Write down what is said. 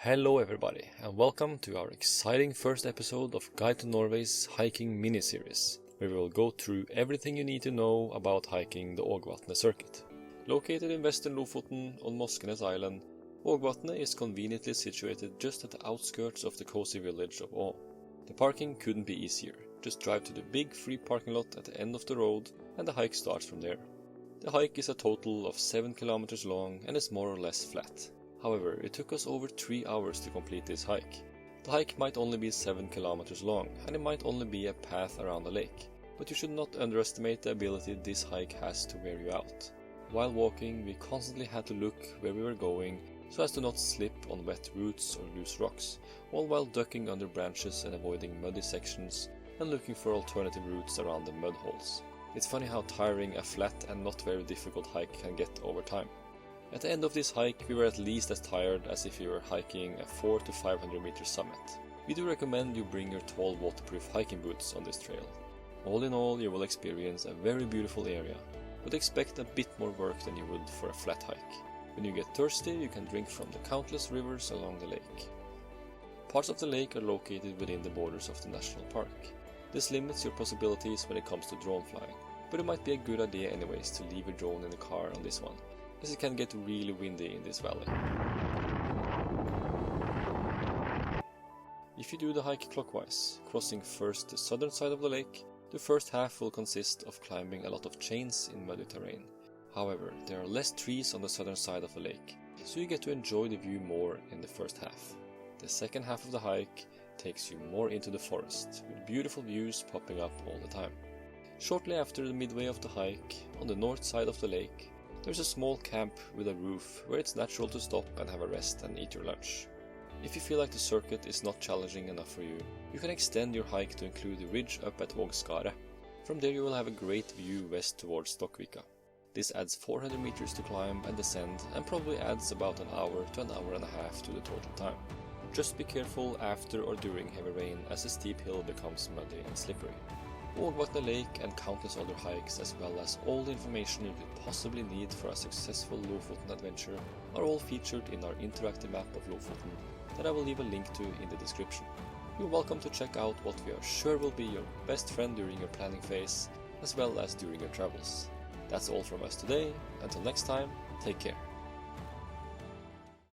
Hello everybody, and welcome to our exciting first episode of Guide to Norway's hiking mini-series, where we will go through everything you need to know about hiking the Ågvatnet circuit. Located in Western Lofoten on Moskenes Island, Ågvatnet is conveniently situated just at the outskirts of the cozy village of Å. The parking couldn't be easier. Just drive to the big free parking lot at the end of the road and the hike starts from there. The hike is a total of 7 kilometers long and is more or less flat. However, it took us over 3 hours to complete this hike. The hike might only be 7 kilometers long and it might only be a path around the lake, but you should not underestimate the ability this hike has to wear you out. While walking, we constantly had to look where we were going so as to not slip on wet roots or loose rocks, all while ducking under branches and avoiding muddy sections and looking for alternative routes around the mud holes. It's funny how tiring a flat and not very difficult hike can get over time. At the end of this hike, we were at least as tired as if we were hiking a 400 to 500 meter summit. We do recommend you bring your tall waterproof hiking boots on this trail. All in all, you will experience a very beautiful area, but expect a bit more work than you would for a flat hike. When you get thirsty, you can drink from the countless rivers along the lake. Parts of the lake are located within the borders of the national park. This limits your possibilities when it comes to drone flying, but it might be a good idea anyways to leave your drone in the car on this one, as it can get really windy in this valley. If you do the hike clockwise, crossing first the southern side of the lake, the first half will consist of climbing a lot of chains in muddy terrain. However, there are less trees on the southern side of the lake, so you get to enjoy the view more in the first half. The second half of the hike takes you more into the forest, with beautiful views popping up all the time. Shortly after the midway of the hike, on the north side of the lake, there's a small camp with a roof where it's natural to stop and have a rest and eat your lunch. If you feel like the circuit is not challenging enough for you, you can extend your hike to include the ridge up at Ågvatnet. From there you will have a great view west towards Stockvika. This adds 400 meters to climb and descend and probably adds about an hour to an hour and a half to the total time. Just be careful after or during heavy rain as the steep hill becomes muddy and slippery. Ågvatnet Lake and countless other hikes, as well as all the information you could possibly need for a successful Lofoten adventure, are all featured in our Interactive Map of Lofoten that I will leave a link to in the description. You're welcome to check out what we are sure will be your best friend during your planning phase, as well as during your travels. That's all from us today. Until next time, take care.